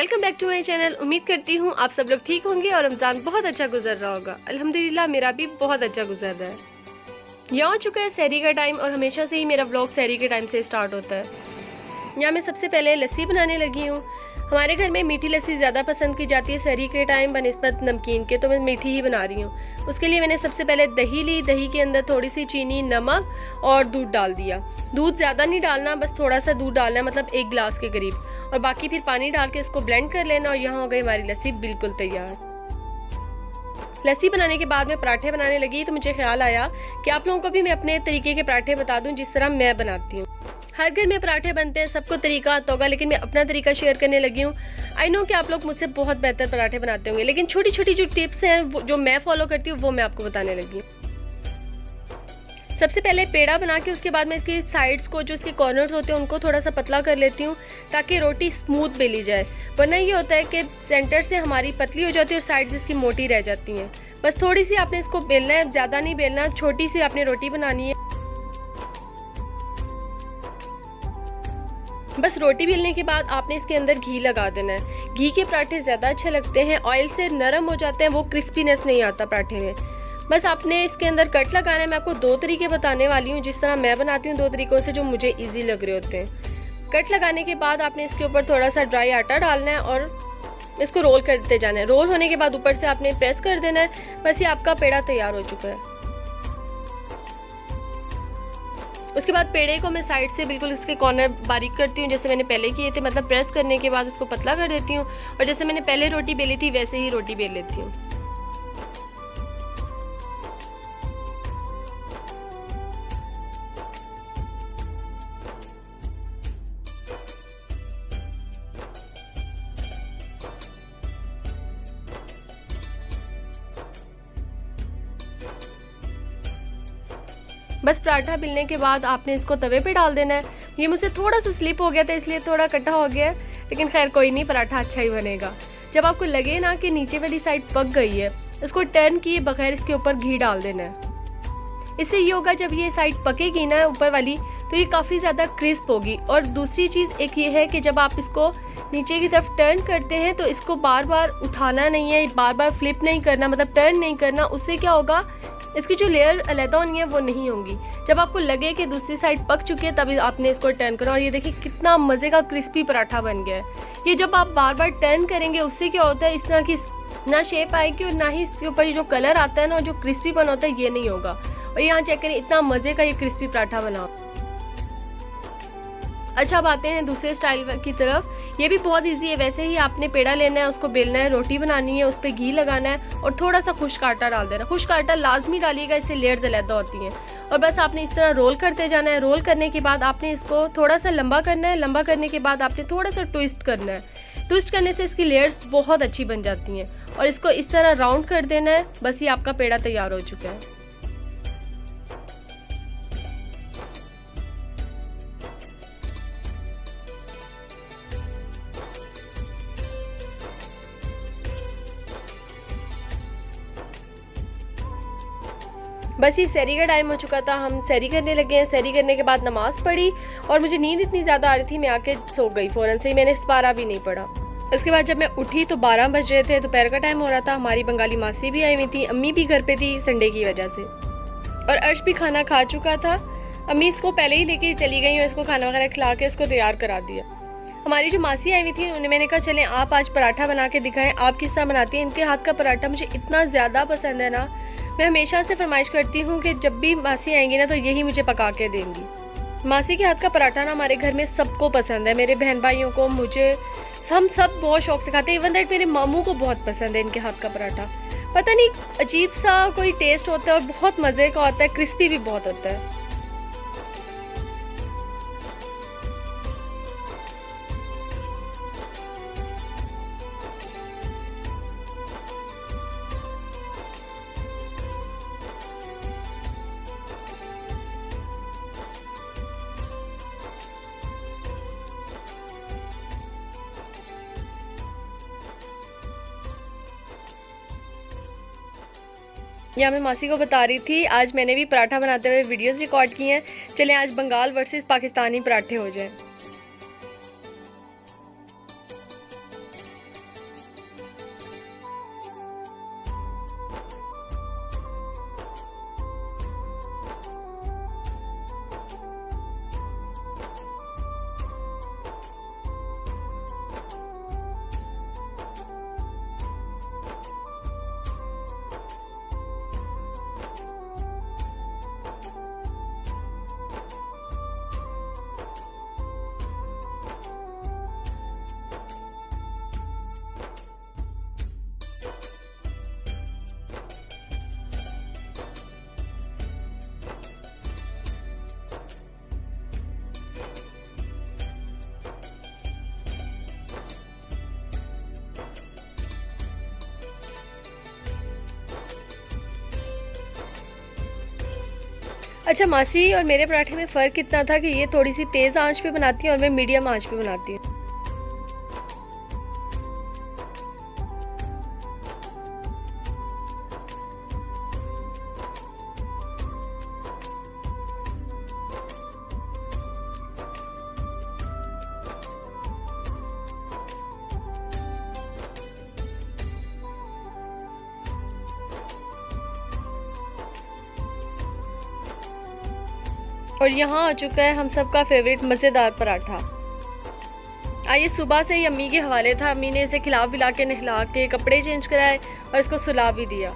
Welcome back to my channel. उम्मीद करती हूँ आप सब लोग ठीक होंगे और रमज़ान बहुत अच्छा गुजर रहा होगा। अल्हम्दुलिल्लाह मेरा भी बहुत अच्छा गुजर रहा है। यहाँ चुका है सहरी का टाइम और हमेशा से ही मेरा व्लॉग सहरी के टाइम से स्टार्ट होता है। यहाँ मैं सबसे पहले लस्सी बनाने लगी हूँ। हमारे घर में मीठी लस्सी ज़्यादा पसंद की जाती है सहरी के टाइम बनिस्बत नमकीन के, तो मैं मीठी ही बना रही हूँ। उसके लिए मैंने सबसे पहले दही ली, दही के अंदर थोड़ी सी चीनी, नमक और दूध डाल दिया। दूध ज़्यादा नहीं डालना, बस थोड़ा सा दूध डालना है, मतलब 1 गिलास के करीब, और बाकी फिर पानी डाल के इसको ब्लेंड कर लेना। और यहाँ हो गई हमारी लस्सी बिल्कुल तैयार। लस्सी बनाने के बाद मैं पराठे बनाने लगी, तो मुझे ख्याल आया कि आप लोगों को भी मैं अपने तरीके के पराठे बता दूं जिस तरह मैं बनाती हूँ। हर घर में पराठे बनते हैं, सबको तरीका आता होगा, लेकिन मैं अपना तरीका शेयर करने लगी हूँ। आई नो कि आप लोग मुझसे बहुत बेहतर पराठे बनाते होंगे, लेकिन छोटी छोटी जो टिप्स हैं जो मैं फॉलो करती हूँ वो मैं आपको बताने लगी हूँ। सबसे पहले पेड़ा बना के उसके बाद मैं इसकी साइड्स को, जो इसके कॉर्नर्स होते हैं, उनको थोड़ा सा पतला कर लेती हूँ ताकि रोटी स्मूथ बेली जाए। वरना ये होता है कि सेंटर से हमारी पतली हो जाती है और साइड्स इसकी मोटी रह जाती हैं। बस थोड़ी सी आपने इसको बेलना है, ज़्यादा नहीं बेलना, छोटी सी आपने रोटी बनानी है। बस रोटी बेलने के बाद आपने इसके अंदर घी लगा देना है। घी के पराठे ज़्यादा अच्छे लगते हैं, ऑयल से नरम हो जाते हैं, वो क्रिस्पीनेस नहीं आता पराठे में। बस आपने इसके अंदर कट लगाना है। मैं आपको 2 तरीके बताने वाली हूँ जिस तरह मैं बनाती हूँ, 2 तरीकों से जो मुझे इजी लग रहे होते हैं। कट लगाने के बाद आपने इसके ऊपर थोड़ा सा ड्राई आटा डालना है और इसको रोल करते जाना है। रोल होने के बाद ऊपर से आपने प्रेस कर देना है। बस ये आपका पेड़ा तैयार हो चुका है। उसके बाद पेड़े को मैं साइड से बिल्कुल इसके कॉर्नर बारीक करती हूँ जैसे मैंने पहले किए थे, मतलब प्रेस करने के बाद इसको पतला कर देती हूँ और जैसे मैंने पहले रोटी बेली थी वैसे ही रोटी बेल लेती हूँ। बस पराठा बेलने के बाद आपने इसको तवे पे डाल देना है। ये मुझसे थोड़ा सा स्लिप हो गया था इसलिए थोड़ा कट्टा हो गया है, लेकिन खैर कोई नहीं, पराठा अच्छा ही बनेगा। जब आपको लगे ना कि नीचे वाली साइड पक गई है, उसको टर्न किए बगैर इसके ऊपर घी डाल देना है। इससे ये होगा जब ये साइड पकेगी ना ऊपर वाली, तो ये काफ़ी ज़्यादा क्रिस्प होगी। और दूसरी चीज़ एक ये है कि जब आप इसको नीचे की तरफ टर्न करते हैं तो इसको बार बार उठाना नहीं है, बार बार फ्लिप नहीं करना, मतलब टर्न नहीं करना। उससे क्या होगा, इसकी जो लेयर अलग होनी है वो नहीं होंगी। जब आपको लगे कि दूसरी साइड पक चुकी है तभी आपने इसको टर्न करना। और ये देखिए कितना मज़े का क्रिस्पी पराठा बन गया है। ये जब आप बार बार टर्न करेंगे उससे क्या होता है, इस तरह की ना शेप आएगी और ना ही इसके ऊपर जो कलर आता है ना, जो क्रिस्पीपन होता है, ये नहीं होगा। और यहाँ चेक करें, इतना मज़े का ये क्रिस्पी पराठा बना। अच्छा, अब आते हैं दूसरे स्टाइल की तरफ। ये भी बहुत इजी है। वैसे ही आपने पेड़ा लेना है, उसको बेलना है, रोटी बनानी है, उस पर घी लगाना है और थोड़ा सा खुश्क आटा डाल देना। खुश्क आटा लाजमी डालिएगा, इससे लेयर्स अलग होती हैं। और बस आपने इस तरह रोल करते जाना है। रोल करने के बाद आपने इसको थोड़ा सा लंबा करना है। लंबा करने के बाद आपने थोड़ा सा ट्विस्ट करना है। ट्विस्ट करने से इसकी लेयर्स बहुत अच्छी बन जाती हैं। और इसको इस तरह राउंड कर देना है। बस ये आपका पेड़ा तैयार हो चुका है। बस ये सहरी का टाइम हो चुका था, हम सहरी करने लगे हैं। सहरी करने के बाद नमाज़ पढ़ी और मुझे नींद इतनी ज़्यादा आ रही थी, मैं आके सो गई फ़ौरन से ही। मैंने इस्पारा भी नहीं पढ़ा। उसके बाद जब मैं उठी तो 12 बज रहे थे, दोपहर का टाइम हो रहा था। हमारी बंगाली मासी भी आई हुई थी, अम्मी भी घर पे थी संडे की वजह से, और अर्श भी खाना खा चुका था। अम्मी इसको पहले ही लेके चली गई और इसको खाना वगैरह खिला के इसको तैयार करा दिया। हमारी जो मासी आई हुई थी उन्हें मैंने कहा चलें आप आज पराठा बना के दिखाएं, आप किस तरह बनाती हैं। इनके हाथ का पराठा मुझे इतना ज़्यादा पसंद है ना, मैं हमेशा से फरमाइश करती हूँ कि जब भी मासी आएंगी ना तो यही मुझे पका के देंगी। मासी के हाथ का पराठा ना हमारे घर में सबको पसंद है, मेरे बहन भाइयों को, मुझे, हम सब बहुत शौक से खाते हैं। इवन दैट मेरे मामू को बहुत पसंद है इनके हाथ का पराठा। पता नहीं अजीब सा कोई टेस्ट होता है और बहुत मज़े का होता है, क्रिस्पी भी बहुत होता है। या मैं मासी को बता रही थी आज मैंने भी पराठा बनाते हुए वीडियोस रिकॉर्ड की हैं। चलें आज बंगाल वर्सेस पाकिस्तानी पराठे हो जाए। अच्छा, मासी और मेरे पराठे में फ़र्क इतना था कि ये थोड़ी सी तेज़ आंच पे बनाती है और मैं मीडियम आंच पे बनाती हूँ। और यहाँ आ चुका है हम सबका फेवरेट मज़ेदार पराठा। आइए, सुबह से ही अम्मी के हवाले था। अम्मी ने इसे खिला पिला के नहला के कपड़े चेंज कराए और इसको सुला भी दिया।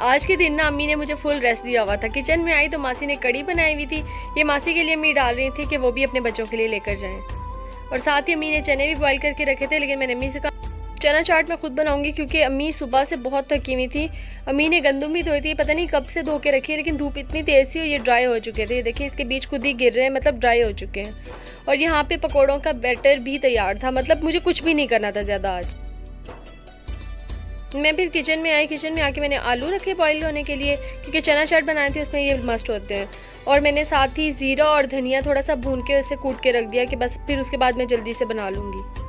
आज के दिन ना अम्मी ने मुझे फुल रेस्ट दिया हुआ था। किचन में आई तो मासी ने कड़ी बनाई हुई थी। ये मासी के लिए अम्मी डाल रही थी कि वो भी अपने बच्चों के लिए लेकर जाएं। और साथ ही अम्मी ने चने भी बॉईल करके रखे थे, लेकिन मैंने अम्मी से कहा चना चाट मैं खुद बनाऊंगी क्योंकि अम्मी सुबह से बहुत थकी हुई थी। अम्मी ने गंदम भी धोई थी, पता नहीं कब से धो के रखी है, लेकिन धूप इतनी तेज़ थी और ये ड्राई हो चुके थे। देखिए इसके बीच खुद ही गिर रहे हैं, मतलब ड्राई हो चुके हैं। और यहाँ पे पकौड़ों का बैटर भी तैयार था, मतलब मुझे कुछ भी नहीं करना था ज़्यादा आज। मैं फिर किचन में आई। किचन में आके मैंने आलू रखे बॉईल होने के लिए, क्योंकि चना चाट बनाए थे उसमें ये मस्ट होते हैं। और मैंने साथ ही ज़ीरा और धनिया थोड़ा सा भून के उसे कूट के रख दिया कि बस फिर उसके बाद मैं जल्दी से बना लूँगी।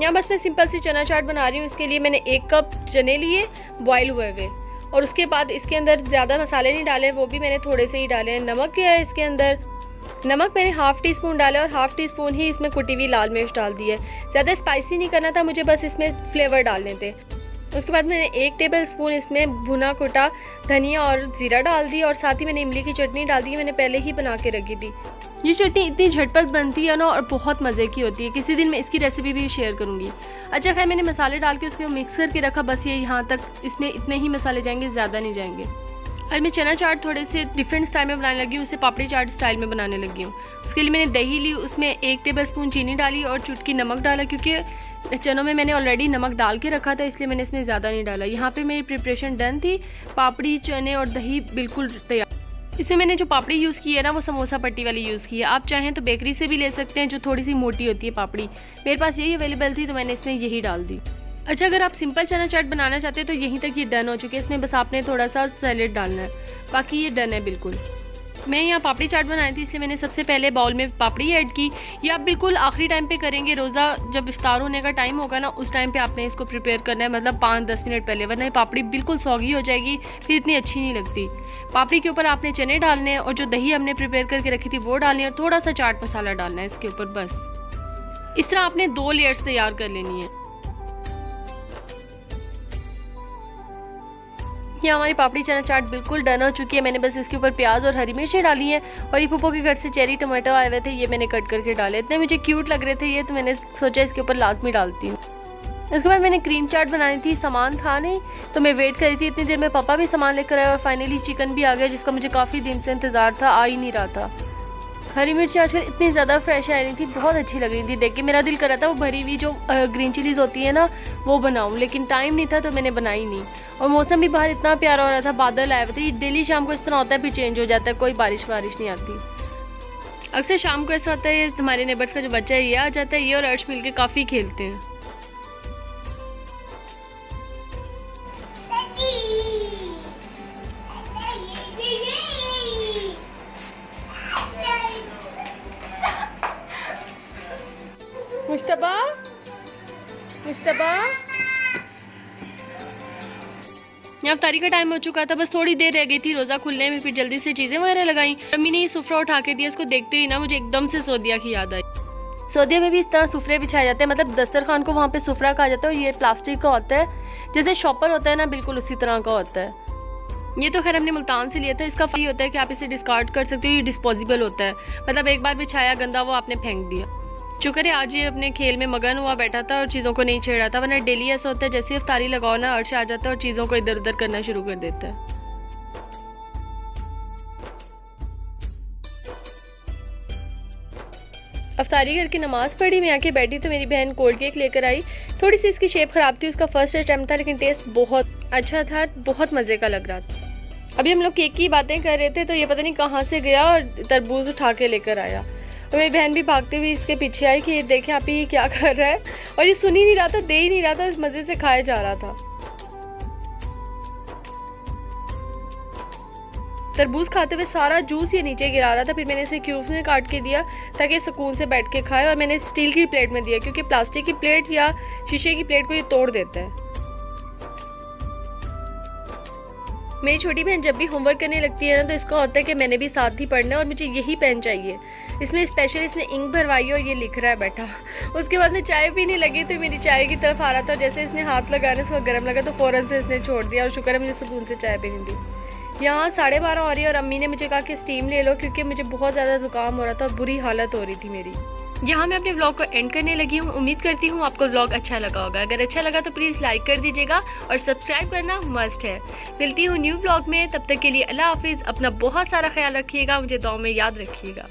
यहाँ बस मैं सिंपल सी चना चाट बना रही हूँ। इसके लिए मैंने 1 कप चने लिए बॉईल हुए हुए, और उसके बाद इसके अंदर ज़्यादा मसाले नहीं डाले, वो भी मैंने थोड़े से ही डाले हैं। नमक क्या है इसके अंदर, नमक मैंने ½ टी स्पून डाला और ½ टी स्पून ही इसमें कुटी हुई लाल मिर्च डाल दी है। ज़्यादा स्पाइसी नहीं करना था मुझे, बस इसमें फ्लेवर डालने थे। उसके बाद मैंने 1 टेबल स्पून इसमें भुना कुटा धनिया और ज़ीरा डाल दी, और साथ ही मैंने इमली की चटनी डाल दी, मैंने पहले ही बना के रखी थी। ये चटनी इतनी झटपट बनती है ना, और बहुत मज़े की होती है। किसी दिन मैं इसकी रेसिपी भी शेयर करूँगी। अच्छा खैर, मैंने मसाले डाल के उसको मिक्स करके रखा। बस ये यहाँ तक, इसमें इतने ही मसाले जाएंगे, ज़्यादा नहीं जाएंगे। और मैं चना चाट थोड़े से डिफरेंट स्टाइल में बनाने लगी हूँ, उसे पापड़ी चाट स्टाइल में बनाने लगी हूँ। उसके लिए मैंने दही ली, उसमें 1 टेबल स्पून चीनी डाली और चुटकी नमक डाला, क्योंकि चनों में मैंने ऑलरेडी नमक डाल के रखा था, इसलिए मैंने इसमें ज़्यादा नहीं डाला। यहाँ पे मेरी प्रिपरेशन डन थी। पापड़ी, चने और दही बिल्कुल तैयार। इसमें मैंने जो पापड़ी यूज़ की है ना, वो समोसा पट्टी वाली यूज़ की है। आप चाहें तो बेकरी से भी ले सकते हैं, जो थोड़ी सी मोटी होती है पापड़ी। मेरे पास यही अवेलेबल थी तो मैंने इसमें यही डाल दी। अच्छा, अगर आप सिंपल चना चाट बनाना चाहते हैं तो यहीं तक ये डन हो चुके हैं। इसमें बस आपने थोड़ा सा सैलेड डालना है, बाकी ये डन है बिल्कुल। मैं यहाँ पापड़ी चाट बनाई थी, इसलिए मैंने सबसे पहले बाउल में पापड़ी ऐड की। ये आप बिल्कुल आखिरी टाइम पे करेंगे, रोज़ा जब इफ्तार होने का टाइम होगा ना, उस टाइम पे आपने इसको प्रिपेयर करना है, मतलब 5-10 मिनट पहले, वरना ये पापड़ी बिल्कुल सौगी हो जाएगी, फिर इतनी अच्छी नहीं लगती। पापड़ी के ऊपर आपने चने डालने हैं, और जो दही हमने प्रिपेयर करके रखी थी वो डालनी है, और थोड़ा सा चाट मसाला डालना है इसके ऊपर। बस इस तरह आपने 2 लेयर्स तैयार कर लेनी है। ये हमारी पापड़ी चना चाट बिल्कुल डन हो चुकी है। मैंने बस इसके ऊपर प्याज और हरी मिर्चें डाली हैं, और ये पुप्पो के घर से चेरी टमाटो आए हुए थे, ये मैंने कट करके डाले। इतने मुझे क्यूट लग रहे थे ये, तो मैंने सोचा इसके ऊपर लाजमी डालती हूँ। उसके बाद मैंने क्रीम चाट बनानी थी, सामान था नहीं तो मैं वेट करी थी। इतनी देर में पापा भी सामान लेकर आए और फाइनली चिकन भी आ गया, जिसका मुझे काफ़ी दिन से इंतज़ार था, आ ही नहीं रहा था। हरी मिर्ची आजकल इतनी ज़्यादा फ्रेश आ रही थी, बहुत अच्छी लग रही थी देख के। मेरा दिल कर रहा था वो भरी हुई जो ग्रीन चिलीज़ होती है ना, वो बनाऊं, लेकिन टाइम नहीं था तो मैंने बनाई नहीं। और मौसम भी बाहर इतना प्यारा हो रहा था, बादल आए हुए थे। डेली शाम को इस तरह होता है, फिर चेंज हो जाता है, कोई बारिश नहीं आती। अक्सर शाम को ऐसा होता है, हमारे नेबर्स का जो बच्चा है ये आ जाता है, ये और अर्श मिल के काफ़ी खेलते हैं। मुश्तबा, मुश्तबा, यहाँ इफ्तारी का टाइम हो चुका था, बस थोड़ी देर रह गई थी रोज़ा खुलने में, फिर जल्दी से चीज़ें वगैरह लगाई। अम्मी ने ये सुफरा उठा के दिया, इसको देखते ही ना मुझे एकदम से सऊदिया की याद आई। सऊदिया में भी इस तरह सुफरे बिछाए जाते हैं, मतलब दस्तरखान को वहाँ पे सुफरा कहा जाता है, और ये प्लास्टिक का होता है, जैसे शॉपर होता है ना, बिल्कुल उसी तरह का होता है। ये तो खैर हमने मुल्तान से लिया था। इसका फ़ायदा होता है कि आप इसे डिस्कार्ड कर सकते हो, ये डिस्पोजेबल होता है, मतलब एक बार बिछाया गंदा वो आपने फेंक दिया। शुक्र है आज ये अपने खेल में मगन हुआ बैठा था और चीज़ों को नहीं छेड़ा था, वरना डेली ऐसा होता है जैसे इफ्तारी लगाओ ना, अर्श आ जाता है और चीज़ों को इधर उधर करना शुरू कर देता है। अफ्तारी करके नमाज़ पढ़ी, मैं आके बैठी तो मेरी बहन कोल्ड केक लेकर आई। थोड़ी सी इसकी शेप ख़राब थी, उसका फर्स्ट अटैम्प्ट था, लेकिन टेस्ट बहुत अच्छा था, बहुत मज़े का लग रहा था। अभी हम लोग केक की बातें कर रहे थे तो ये पता नहीं कहाँ से गया और तरबूज उठा के लेकर आया, और मेरी बहन भी भागते हुए इसके पीछे आई कि ये देखें आप ये क्या कर रहा है, और ये सुन ही नहीं रहा था, दे ही नहीं रहा था, इस मज़े से खाया जा रहा था। तरबूज खाते हुए सारा जूस ये नीचे गिरा रहा था। फिर मैंने इसे क्यूब्स में काट के दिया ताकि सुकून से बैठ के खाए, और मैंने स्टील की प्लेट में दिया क्योंकि प्लास्टिक की प्लेट या शीशे की प्लेट को ये तोड़ देता है। मेरी छोटी बहन जब भी होमवर्क करने लगती है ना, तो इसका होता है कि मैंने भी साथ ही पढ़ना है और मुझे यही पेन चाहिए। इसमें स्पेशल इसने इंक भरवाई और ये लिख रहा है बैठा। उसके बाद में चाय पीने लगी तो मेरी चाय की तरफ आ रहा था, और जैसे इसने हाथ लगाने से गर्म लगा तो फ़ौरन से इसने छोड़ दिया, और शुक्र है मुझे सुकून से चाय पीने दी। यहाँ 12:30 हो रही है और अम्मी ने मुझे कहा कि स्टीम ले लो क्योंकि मुझे बहुत ज़्यादा ज़ुकाम हो रहा था और बुरी हालत हो रही थी मेरी। यहाँ मैं अपने व्लॉग को एंड करने लगी हूँ। उम्मीद करती हूँ आपको व्लॉग अच्छा लगा होगा। अगर अच्छा लगा तो प्लीज़ लाइक कर दीजिएगा और सब्सक्राइब करना मस्ट है। मिलती हूँ न्यू व्लॉग में, तब तक के लिए अल्लाह हाफिज़। अपना बहुत सारा ख्याल रखिएगा, मुझे दुआ में याद रखिएगा।